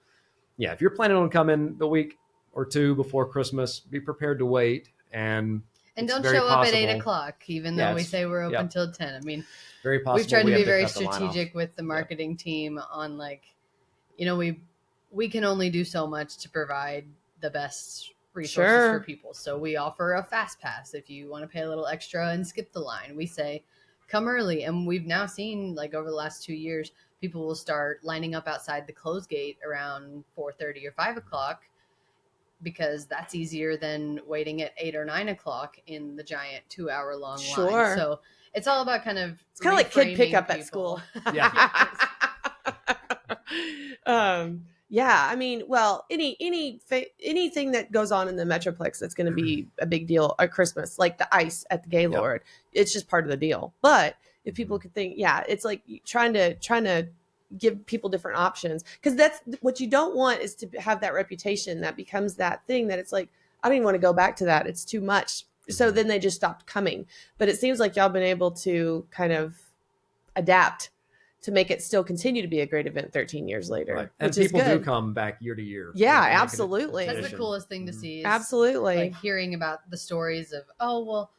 yeah, if you're planning on coming the week or two before Christmas, be prepared to wait. And don't show up at 8 o'clock, even though we say we're open till 10. I mean, very possible. We've tried to be very strategic with the marketing team on, like, you know, we can only do so much to provide the best resources for people. So we offer a fast pass if you want to pay a little extra and skip the line. We say come early, and we've now seen, like, over the last 2 years, people will start lining up outside the close gate around 4:30 or 5 o'clock, because that's easier than waiting at 8 or 9 o'clock in the giant 2 hour long line. So it's all about kind of, it's kind of like kid pickup at school. Yeah. I mean, well, anything that goes on in the Metroplex that's going to be a big deal at Christmas, like the ice at the Gaylord, it's just part of the deal. But if people could think, it's like trying to give people different options, because that's what you don't want, is to have that reputation that becomes that thing that it's like, I don't even want to go back to that. It's too much. So then they just stopped coming. But it seems like y'all been able to kind of adapt to make it still continue to be a great event 13 years later. Right. And people do come back year to year. Yeah, absolutely. That's the coolest thing to see. Is absolutely. Like hearing about the stories of, oh, well,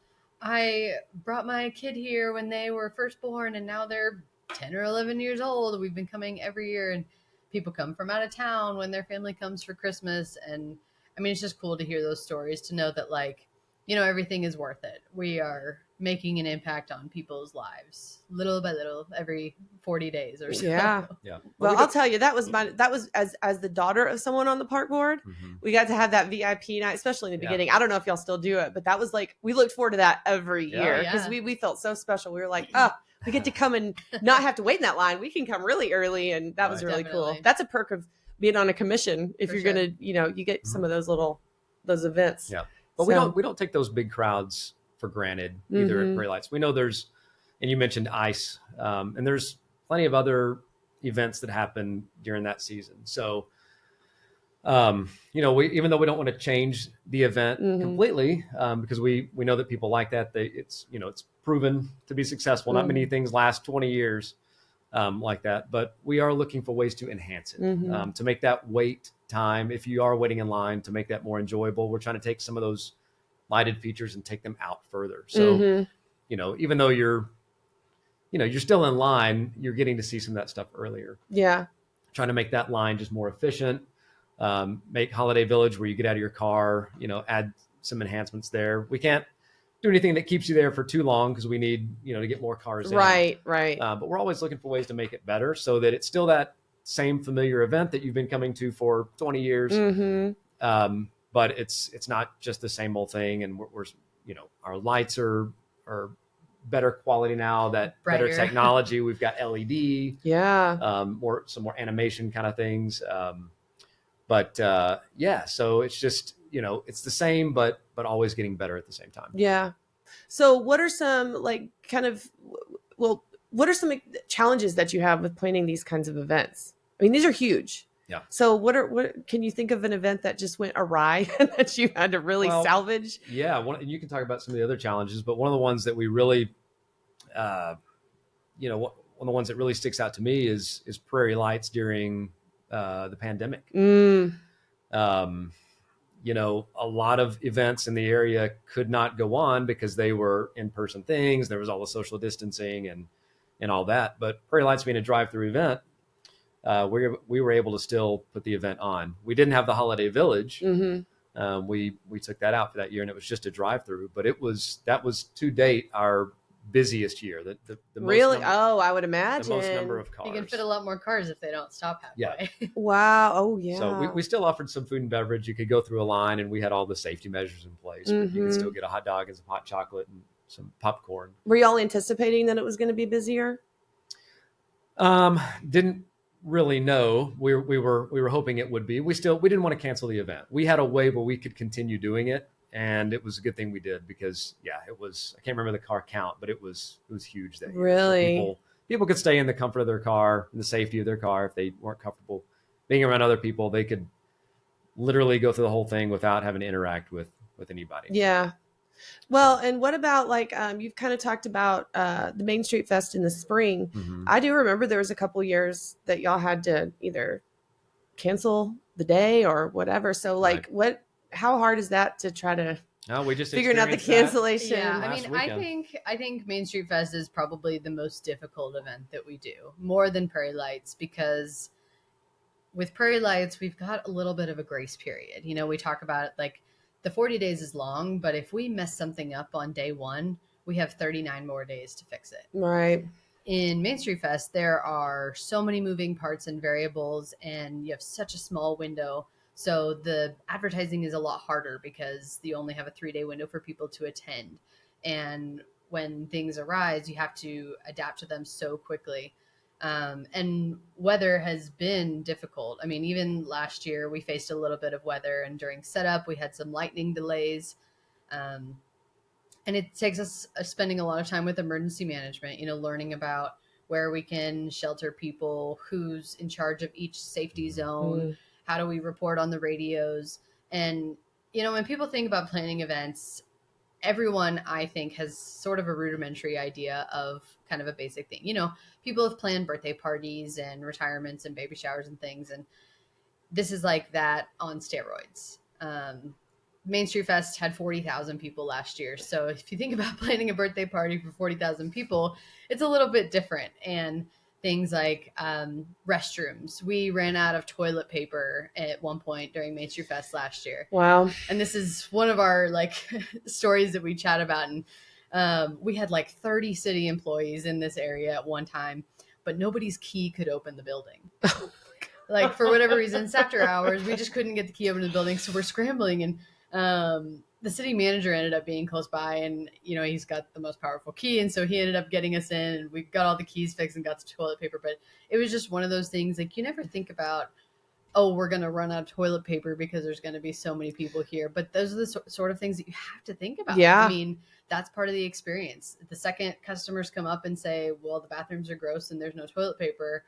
I brought my kid here when they were first born, and now they're 10 or 11 years old. We've been coming every year, and people come from out of town when their family comes for Christmas. And I mean, it's just cool to hear those stories, to know that, like, you know, everything is worth it. We are making an impact on people's lives little by little every 40 days or so. Yeah. Well, I'll tell you, that was as the daughter of someone on the park board, we got to have that VIP night, especially in the beginning. I don't know if y'all still do it, but that was like, we looked forward to that every year, because we felt so special. We were like, we get to come and not have to wait in that line. We can come really early. And that was really cool. That's a perk of being on a commission. If you're going to, you know, you get some of those events. Yeah. But we don't take those big crowds for granted either at Prairie Lights. We know there's, and you mentioned ice, and there's plenty of other events that happen during that season. So, you know, even though we don't want to change the event completely, because we know that people like that. It's proven to be successful. Not many things last 20 years like that, but we are looking for ways to enhance it, to make that wait time, if you are waiting in line, to make that more enjoyable. We're trying to take some of those lighted features and take them out further. So, you know, even though you're still in line, you're getting to see some of that stuff earlier. Yeah. Trying to make that line just more efficient, make Holiday Village where you get out of your car, you know, add some enhancements there. We can't do anything that keeps you there for too long, because we need, you know, to get more cars in. Right. But we're always looking for ways to make it better, so that it's still that same familiar event that you've been coming to for 20 years. But it's not just the same old thing. And we're you know, our lights are better quality now, that brighter. Better technology. We've got LED, some more animation kind of things. So it's just, you know, it's the same, but always getting better at the same time. Yeah. So what are some, like, what are some challenges that you have with planning these kinds of events? I mean, these are huge. Yeah. So what can you think of an event that just went awry that you had to really salvage? Yeah. You can talk about some of the other challenges, but one of the ones that we really, one of the ones that really sticks out to me is Prairie Lights during the pandemic. Mm. You know, a lot of events in the area could not go on because they were in-person things. There was all the social distancing and all that. But Prairie Lights being a drive-through event, we were able to still put the event on. We didn't have the Holiday Village. Mm-hmm. We took that out for that year, and it was just a drive-through. But that was to date our busiest year. The Really? most number, I would imagine. the most number of cars. You can fit a lot more cars if they don't stop halfway. Yeah. Wow. Oh, yeah. So we still offered some food and beverage. You could go through a line, and we had all the safety measures in place. But you could still get a hot dog and some hot chocolate and some popcorn. Were y'all anticipating that it was going to be busier? Didn't really know. We were hoping it would be. We didn't want to cancel the event. We had a way where we could continue doing it, and it was a good thing we did because it was. I can't remember the car count, but it was huge that year. Really? So people could stay in the comfort of their car, in the safety of their car. If they weren't comfortable being around other people, they could literally go through the whole thing without having to interact with anybody. Yeah. Well, and what about like you've kind of talked about the Main Street Fest in the spring. Mm-hmm. I do remember there was a couple years that y'all had to either cancel the day or whatever. So like how hard is that to try to we just figuring out the experienced cancellation? Yeah, last weekend. I think Main Street Fest is probably the most difficult event that we do, more than Prairie Lights, because with Prairie Lights we've got a little bit of a grace period. You know, we talk about it like the 40 days is long, but if we mess something up on day one, we have 39 more days to fix it. Right. In Main Street Fest, there are so many moving parts and variables, and you have such a small window. So the advertising is a lot harder because you only have a 3-day window for people to attend. And when things arise, you have to adapt to them so quickly. And weather has been difficult. I mean, even last year we faced a little bit of weather, and during setup we had some lightning delays. And it takes us spending a lot of time with emergency management, you know, learning about where we can shelter people, who's in charge of each safety zone, how do we report on the radios. And, you know, when people think about planning events, everyone, I think, has sort of a rudimentary idea of kind of a basic thing. You know, people have planned birthday parties and retirements and baby showers and things, and this is like that on steroids. Main Street Fest had 40,000 people last year. So if you think about planning a birthday party for 40,000 people, it's a little bit different. And things like restrooms. We ran out of toilet paper at one point during Main Street Fest last year. Wow. And this is one of our like stories that we chat about. And we had like 30 city employees in this area at one time, but nobody's key could open the building. Like for whatever reason, it's after hours. We just couldn't get the key open to the building. So we're scrambling, and the city manager ended up being close by, and, you know, he's got the most powerful key. And so he ended up getting us in, and we got all the keys fixed and got some toilet paper. But it was just one of those things, like, you never think about, oh, we're going to run out of toilet paper because there's going to be so many people here. But those are the sort of things that you have to think about. Yeah. I mean, that's part of the experience. The second customers come up and say, well, the bathrooms are gross and there's no toilet paper,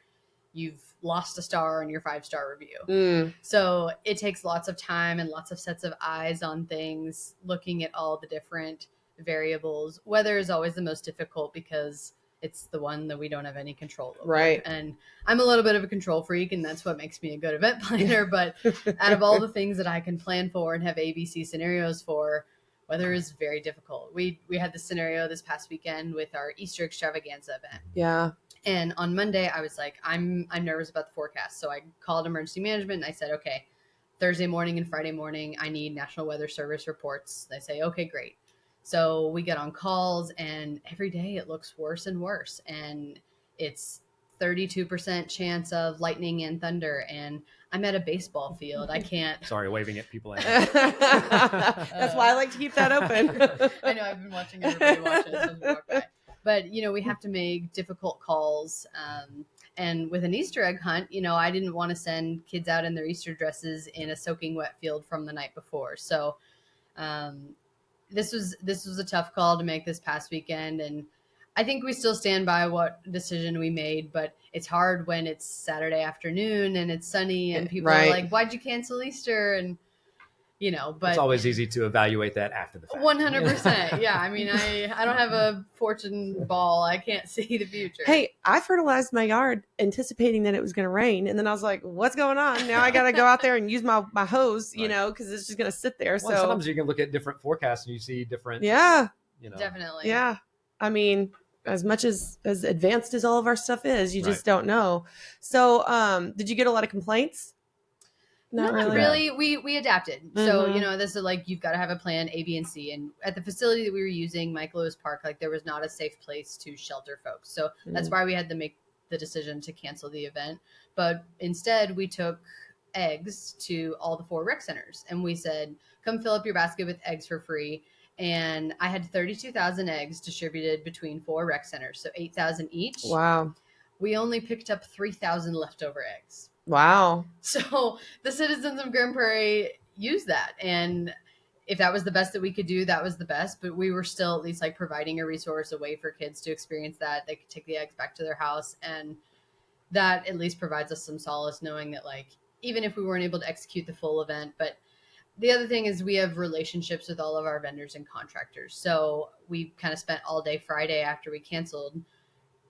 you've lost a star on your 5-star review. So it takes lots of time and lots of sets of eyes on things, looking at all the different variables. Weather is always the most difficult because it's the one that we don't have any control over. Right. And I'm a little bit of a control freak, and that's what makes me a good event planner. But out of all the things that I can plan for and have ABC scenarios for, weather is very difficult. We had this scenario this past weekend with our Easter extravaganza event. Yeah. And on Monday, I was like, I'm nervous about the forecast. So I called emergency management and I said, okay, Thursday morning and Friday morning, I need National Weather Service reports. They say, okay, great. So we get on calls, and every day it looks worse and worse. And it's 32% chance of lightning and thunder. And I'm at a baseball field. I can't. Sorry, waving at people. That's why I like to keep that open. I know, I've been watching everybody watch it as we walk by. But, you know, we have to make difficult calls. And with an Easter egg hunt, you know, I didn't want to send kids out in their Easter dresses in a soaking wet field from the night before. So this was a tough call to make this past weekend. And I think we still stand by what decision we made. But it's hard when it's Saturday afternoon and it's sunny and people are like, why'd you cancel Easter? And but it's always easy to evaluate that after the fact. 100%. Yeah. I mean, I don't have a fortune ball. I can't see the future. Hey, I fertilized my yard anticipating that it was going to rain. And then I was like, what's going on? Now I got to go out there and use my hose, Right. Because it's just going to sit there. Well, sometimes you can look at different forecasts and you see different. Yeah. Definitely. Yeah. I mean, as much as advanced as all of our stuff is, you just Right. don't know. So, did you get a lot of complaints? Not really. We adapted. Mhm. So, this is like, you've got to have a plan A, B, and C. And at the facility that we were using, Mike Lewis Park, like there was not a safe place to shelter folks. So that's why we had to make the decision to cancel the event. But instead we took eggs to all the 4 rec centers. And we said, come fill up your basket with eggs for free. And I had 32,000 eggs distributed between 4 rec centers. So 8,000 each. Wow. We only picked up 3,000 leftover eggs. Wow. So the citizens of Grand Prairie used that. And if that was the best that we could do, that was the best. But we were still at least like providing a resource, a way for kids to experience that. They could take the eggs back to their house. And that at least provides us some solace knowing that, like, even if we weren't able to execute the full event, but the other thing is we have relationships with all of our vendors and contractors. So we kind of spent all day Friday after we canceled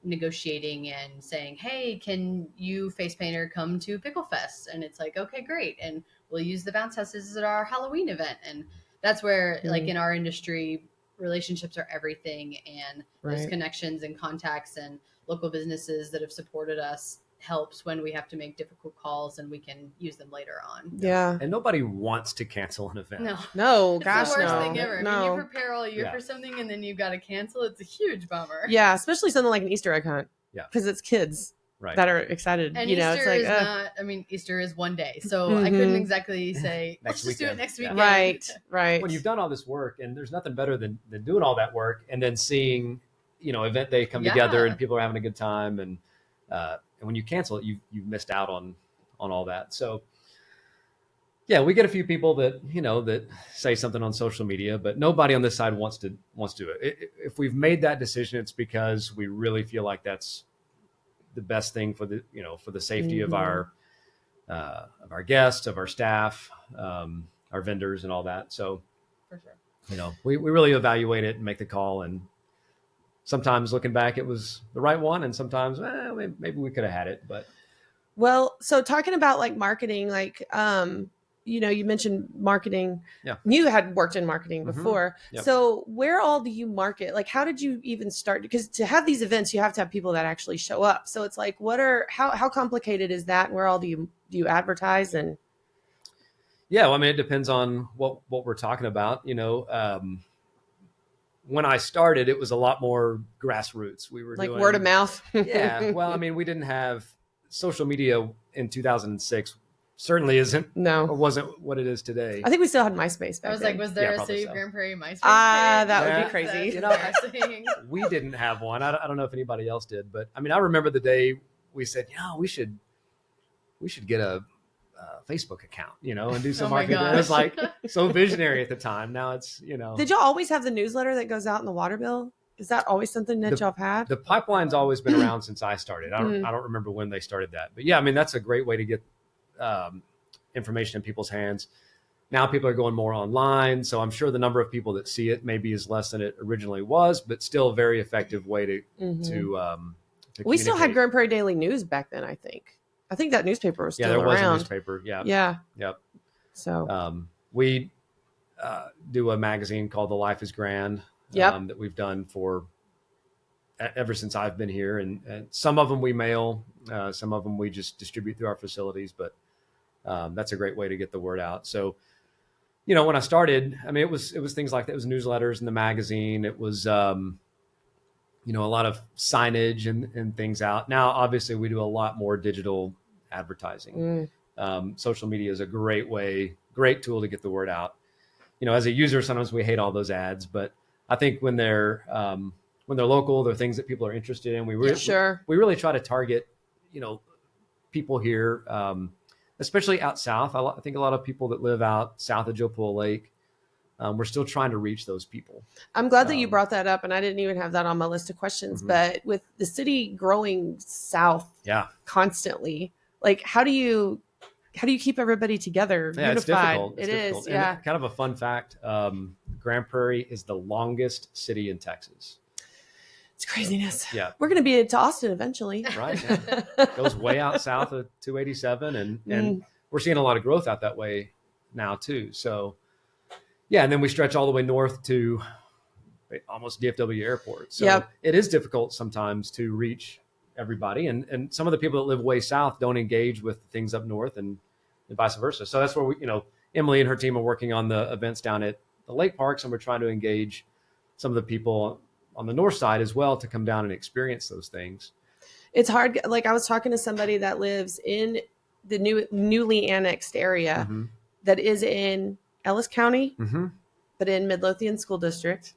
negotiating and saying, hey, can you, face painter, come to Pickle Fest? And it's like, okay, great. And we'll use the bounce houses at our Halloween event. And that's where, like, in our industry, relationships are everything. And those connections and contacts and local businesses that have supported us helps when we have to make difficult calls, and we can use them later on. Yeah. And nobody wants to cancel an event. No, It's gosh, the worst no. thing ever. No. I mean, you prepare all year for something and then you've got to cancel. It's a huge bummer. Yeah, especially something like an Easter egg hunt. Yeah. Because it's kids Right. that are excited. And Easter Easter is not, I mean, Easter is one day. So I couldn't exactly say, let's just do it next weekend. Right. When you've done all this work, and there's nothing better than doing all that work and then seeing, event day come together and people are having a good time. And when you cancel it, you've missed out on all that. So yeah, we get a few people that, that say something on social media, but nobody on this side wants to do it. If we've made that decision, it's because we really feel like that's the best thing for the, for the safety of our guests, of our staff, our vendors and all that. So, For sure. we really evaluate it and make the call. And sometimes looking back, it was the right one. And sometimes maybe we could have had it, but. Well, so talking about like marketing, like, you mentioned marketing. Yeah. You had worked in marketing before. Yep. So where all do you market? Like, how did you even start? Because to have these events, you have to have people that actually show up. So it's like, how complicated is that? And where all do you advertise? And yeah, well, I mean, it depends on what we're talking about. When I started, it was a lot more grassroots. We were like doing word of mouth. Yeah. Well, I mean, we didn't have social media in 2006. Certainly wasn't what it is today. I think we still had MySpace back I was then. like, was there a probably City so. of Grand Prairie MySpace? That would Yeah. be crazy. Interesting. We didn't have one. I don't know if anybody else did, but I mean, I remember the day we said, we should get a Facebook account, and do some Oh my marketing. It was gosh. like so visionary at the time. Now it's, Did y'all always have the newsletter that goes out in the water bill? Is that always something that y'all have had? the pipeline's always been around since I started. I don't remember when they started that, but yeah, I mean, that's a great way to get information in people's hands. Now people are going more online, so I'm sure the number of people that see it maybe is less than it originally was, but still a very effective way to we still had communicate. Grand Prairie Daily News back then. I think that newspaper was still there was around. a newspaper. Yeah. Yep. So We do a magazine called The Life is Grand. Yep. That we've done for ever since I've been here, and some of them we mail, some of them we just distribute through our facilities, but that's a great way to get the word out. So, when I started, I mean, it was things like that. It was newsletters in the magazine. It was, a lot of signage and things out. Now, obviously we do a lot more digital advertising. Social media is a great tool to get the word out. As a user, sometimes we hate all those ads, but I think when they're local, they're things that people are interested in. We really try to target, people here, especially out south. I think a lot of people that live out south of Joe Pool Lake, we're still trying to reach those people. I'm glad that you brought that up, and I didn't even have that on my list of questions. But with the city growing south constantly, like, how do you how do you keep everybody together? Yeah, unified? it's difficult. It is. And Yeah. kind of a fun fact, Grand Prairie is the longest city in Texas. It's craziness. So, yeah. We're going to be to Austin eventually. Right. Yeah. Goes way out south of 287. And we're seeing a lot of growth out that way now too. So yeah. And then we stretch all the way north to almost DFW airport. So it is difficult sometimes to reach everybody. And some of the people that live way south don't engage with things up north and vice versa. So that's where we, Emily and her team are working on the events down at the lake parks, and we're trying to engage some of the people on the north side as well to come down and experience those things. It's hard. Like I was talking to somebody that lives in the newly annexed area that is in Ellis County, but in Midlothian School District.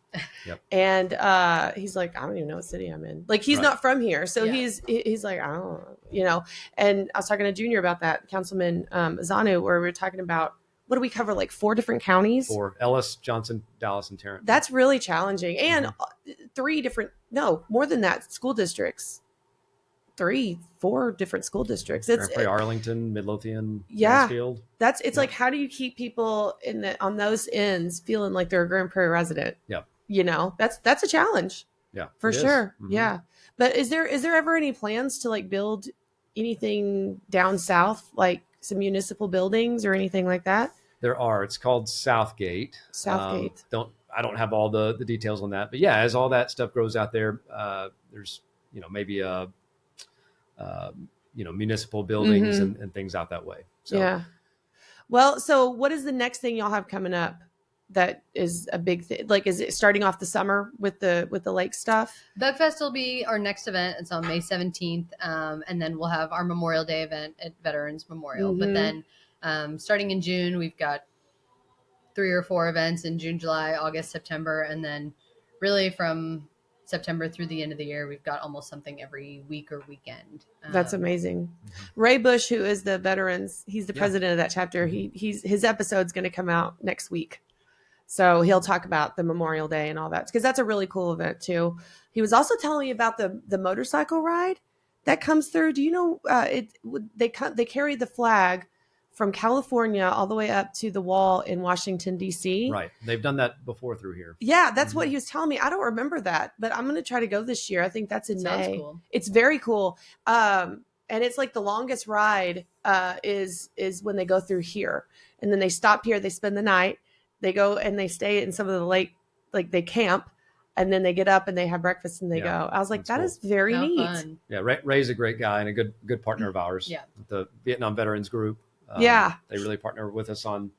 Yep. And he's like, I don't even know what city I'm in. Like he's not from here. So he's like, I don't know, And I was talking to Junior about that, Councilman Azanu, where we were talking about, what do we cover? Like 4 different counties? 4: Ellis, Johnson, Dallas, and Tarrant. That's really challenging. And 3 different, no, more than that, school districts. 4 different school districts. It's Arlington, Midlothian, Mansfield. It's like, how do you keep people on those ends feeling like they're a Grand Prairie resident? Yeah. That's a challenge. Yeah, for sure. Yeah. But is there ever any plans to like build anything down south, like some municipal buildings or anything like that? There are. It's called Southgate. I don't have all the details on that, but yeah, as all that stuff grows out there, there's maybe municipal buildings and things out that way. So yeah. Well, so what is the next thing y'all have coming up that is a big thing? Like, is it starting off the summer with the lake stuff? Bugfest will be our next event. It's on May 17th. And then we'll have our Memorial Day event at Veterans Memorial. But then starting in June, we've got 3 or 4 events in June, July, August, September. And then really from September through the end of the year, we've got almost something every week or weekend. That's amazing. Ray Bush, who is the veterans, he's the president of that chapter. His episode's going to come out next week. So he'll talk about the Memorial Day and all that, because that's a really cool event too. He was also telling me about the motorcycle ride that comes through. Do you know, they carry the flag from California all the way up to the wall in Washington, D.C. Right. They've done that before through here. Yeah, that's what he was telling me. I don't remember that, but I'm going to try to go this year. I think that's in May. Cool. It's very cool. And it's like the longest ride is when they go through here. And then they stop here. They spend the night. They go and they stay in some of the lake, like they camp. And then they get up and they have breakfast and they go. I was like, that is very neat. Fun. Yeah, Ray's a great guy and a good partner of ours. Yeah. The Vietnam Veterans Group. They really partner with us on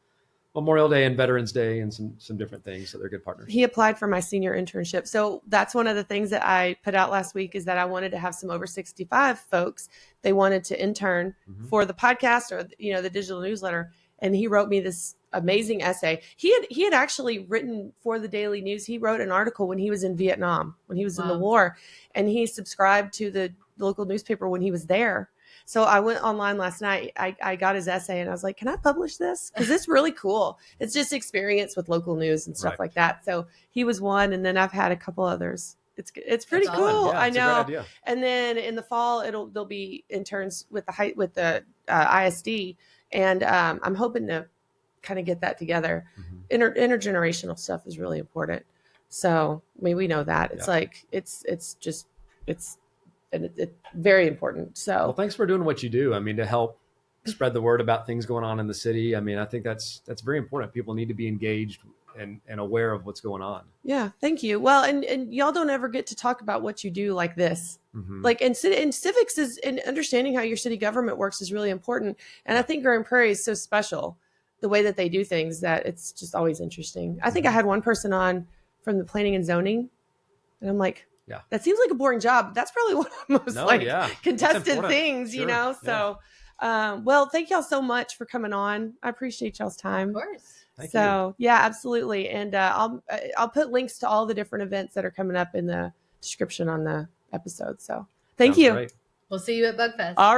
Memorial Day and Veterans Day and some different things. So they're good partners. He applied for my senior internship. So that's one of the things that I put out last week, is that I wanted to have some over 65 folks. They wanted to intern for the podcast or, the digital newsletter. And he wrote me this amazing essay. He had actually written for the Daily News. He wrote an article when he was in Vietnam, when he was in the war, and he subscribed to the local newspaper when he was there. So I went online last night. I got his essay and I was like, can I publish this? Because it's really cool. It's just experience with local news and stuff like that. So he was one. And then I've had a couple others. It's pretty cool. Yeah, I know. A great idea. And then in the fall, there'll be interns with the ISD. And I'm hoping to kind of get that together. Intergenerational stuff is really important. So we know that. It's like, it's very important. So, well, thanks for doing what you do. I mean, to help spread the word about things going on in the city. I mean, I think that's very important. People need to be engaged and aware of what's going on. Yeah. Thank you. Well, and y'all don't ever get to talk about what you do like this. Like, and civics and understanding how your city government works is really important. And I think Grand Prairie is so special, the way that they do things, that it's just always interesting. I think I had one person on from the planning and zoning, and I'm like, that seems like a boring job. That's probably one of the most contested things, Sure. So, well, thank y'all so much for coming on. I appreciate y'all's time. Of course. Thank you. Yeah, absolutely. And I'll put links to all the different events that are coming up in the description on the episode. So thank you. Great. We'll see you at Bugfest. All right.